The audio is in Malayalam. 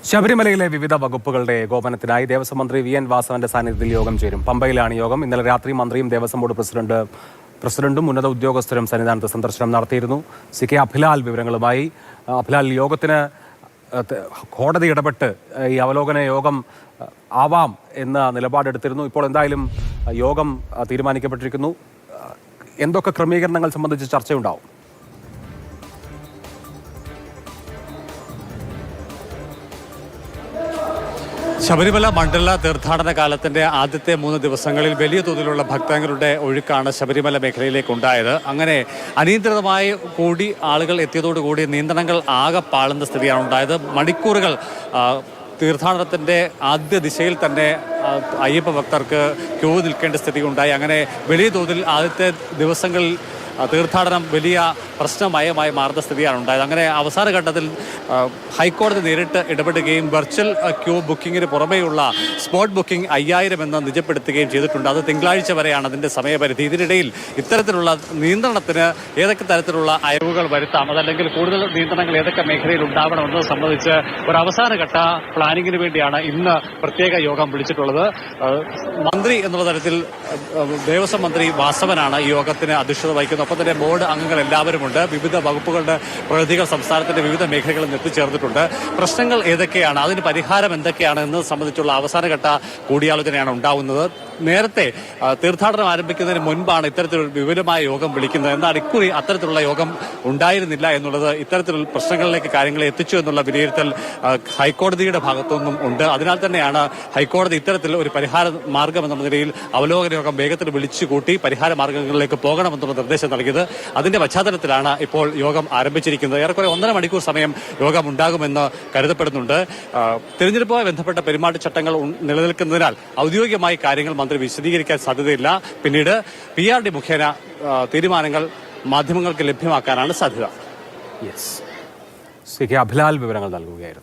ശബരിമലയിലെ വിവിധ വകുപ്പുകളുടെ ഏകോപനത്തിനായി ദേവസ്വം മന്ത്രി വി.എൻ. വാസവന്റെ സാന്നിധ്യത്തിൽ യോഗം ചേരും. പമ്പയിലാണ് യോഗം. ഇന്നലെ രാത്രി മന്ത്രിയും ദേവസ്വം ബോർഡ് പ്രസിഡന്റും ഉന്നത ഉദ്യോഗസ്ഥരും സന്നിധാനത്ത് സന്ദർശനം നടത്തിയിരുന്നു. സി.കെ. അഭിലാൽ വിവരങ്ങളുമായി. അഭിലാൽ, യോഗത്തിന് കോടതി ഇടപെട്ട് ഈ അവലോകന യോഗം ആവാം എന്ന നിലപാടെടുത്തിരുന്നു. ഇപ്പോൾ എന്തായാലും യോഗം തീരുമാനിക്കപ്പെട്ടിരിക്കുന്നു. എന്തൊക്കെ ക്രമീകരണങ്ങൾ സംബന്ധിച്ച് ചർച്ചയുണ്ടാവും? ശബരിമല മണ്ഡല തീർത്ഥാടന കാലത്തിന്റെ ആദ്യത്തെ 3 ദിവസങ്ങളിൽ വലിയ തോതിലുള്ള ഭക്തങ്ങളുടെ ഒഴുക്കാണ് ശബരിമല മേഖലയിലേക്ക് ഉണ്ടായത്. അങ്ങനെ അനിയന്ത്രിതമായി കൂടി ആളുകൾ എത്തിയതോടുകൂടി നിയന്ത്രണങ്ങൾ ആകെ പാളുന്ന സ്ഥിതിയാണ് ഉണ്ടായത്. മണിക്കൂറുകൾ തീർത്ഥാടനത്തിന്റെ ആദ്യ ദിശയിൽ തന്നെ അയ്യപ്പ ഭക്തർക്ക് ക്യൂ നിൽക്കേണ്ട സ്ഥിതി ഉണ്ടായി. അങ്ങനെ വലിയ തോതിൽ ആദ്യത്തെ ദിവസങ്ങളിൽ തീർത്ഥാടനം വലിയ പ്രശ്നമയമായി മാറുന്ന സ്ഥിതിയാണ് ഉണ്ടായത്. അങ്ങനെ അവസാന ഘട്ടത്തിൽ ഹൈക്കോടതി നേരിട്ട് ഇടപെടുകയും വെർച്വൽ ക്യൂ ബുക്കിങ്ങിന് പുറമെയുള്ള സ്പോട്ട് ബുക്കിംഗ് 5000 എന്ന് നിജപ്പെടുത്തുകയും ചെയ്തിട്ടുണ്ട്. അത് തിങ്കളാഴ്ച വരെയാണ് അതിൻ്റെ സമയപരിധി. ഇതിനിടയിൽ ഇത്തരത്തിലുള്ള നിയന്ത്രണത്തിന് ഏതൊക്കെ തരത്തിലുള്ള അയവുകൾ വരുത്താം, അതല്ലെങ്കിൽ കൂടുതൽ നിയന്ത്രണങ്ങൾ ഏതൊക്കെ മേഖലയിൽ ഉണ്ടാവണമെന്നത് സംബന്ധിച്ച് ഒരു അവസാനഘട്ട പ്ലാനിങ്ങിന് വേണ്ടിയാണ് ഇന്ന് പ്രത്യേക യോഗം വിളിച്ചിട്ടുള്ളത്. മന്ത്രി എന്നുള്ള തരത്തിൽ ദേവസ്വം മന്ത്രി വാസവനാണ് ഈ യോഗത്തിന് അധ്യക്ഷത വഹിക്കുന്നത്. ഒപ്പം തന്നെ ബോർഡ് അംഗങ്ങൾ എല്ലാവരുമുണ്ട്. വിവിധ വകുപ്പുകളുടെ പ്രതിനിധികൾ സംസ്ഥാനത്തിന്റെ വിവിധ മേഖലകളിൽ എത്തിച്ചേർന്നിട്ടുണ്ട്. പ്രശ്നങ്ങൾ ഏതൊക്കെയാണ്, അതിന് പരിഹാരം എന്തൊക്കെയാണ് എന്നത് സംബന്ധിച്ചുള്ള അവസാനഘട്ട കൂടിയാലോചനയാണ് ഉണ്ടാവുന്നത്. നേരത്തെ തീർത്ഥാടനം ആരംഭിക്കുന്നതിന് മുൻപാണ് ഇത്തരത്തിലൊരു വിപുലമായ യോഗം വിളിക്കുന്നത്. എന്നാൽ ഇക്കുറി അത്തരത്തിലുള്ള യോഗം ഉണ്ടായിരുന്നില്ല എന്നുള്ളത് ഇത്തരത്തിലുള്ള പ്രശ്നങ്ങളിലേക്ക് കാര്യങ്ങളെ എത്തിച്ചു എന്നുള്ള വിലയിരുത്തൽ ഹൈക്കോടതിയുടെ ഭാഗത്തുനിന്നും ഉണ്ട്. അതിനാൽ തന്നെയാണ് ഹൈക്കോടതി ഇത്തരത്തിൽ ഒരു പരിഹാര മാർഗം എന്ന നിലയിൽ അവലോകന യോഗം വേഗത്തിൽ വിളിച്ചുകൂട്ടി പരിഹാര മാർഗങ്ങളിലേക്ക് പോകണമെന്നുള്ള നിർദ്ദേശം നൽകിയത്. അതിന്റെ പശ്ചാത്തലത്തിലാണ് ഇപ്പോൾ യോഗം ആരംഭിച്ചിരിക്കുന്നത്. ഏറെക്കുറെ 1.5 മണിക്കൂർ സമയം യോഗം ഉണ്ടാകുമെന്ന് കരുതപ്പെടുന്നുണ്ട്. തെരഞ്ഞെടുപ്പുമായി ബന്ധപ്പെട്ട പെരുമാറ്റച്ചട്ടങ്ങൾ നിലനിൽക്കുന്നതിനാൽ ഔദ്യോഗികമായി കാര്യങ്ങൾ മന്ത്രി വിശദീകരിക്കാൻ സാധ്യതയില്ല. പിന്നീട് PRD മുഖേന തീരുമാനങ്ങൾ മാധ്യമങ്ങൾക്ക് ലഭ്യമാക്കാനാണ് സാധ്യത. സി.കെ. അഭിലാൽ വിവരങ്ങൾ നൽകുകയായിരുന്നു.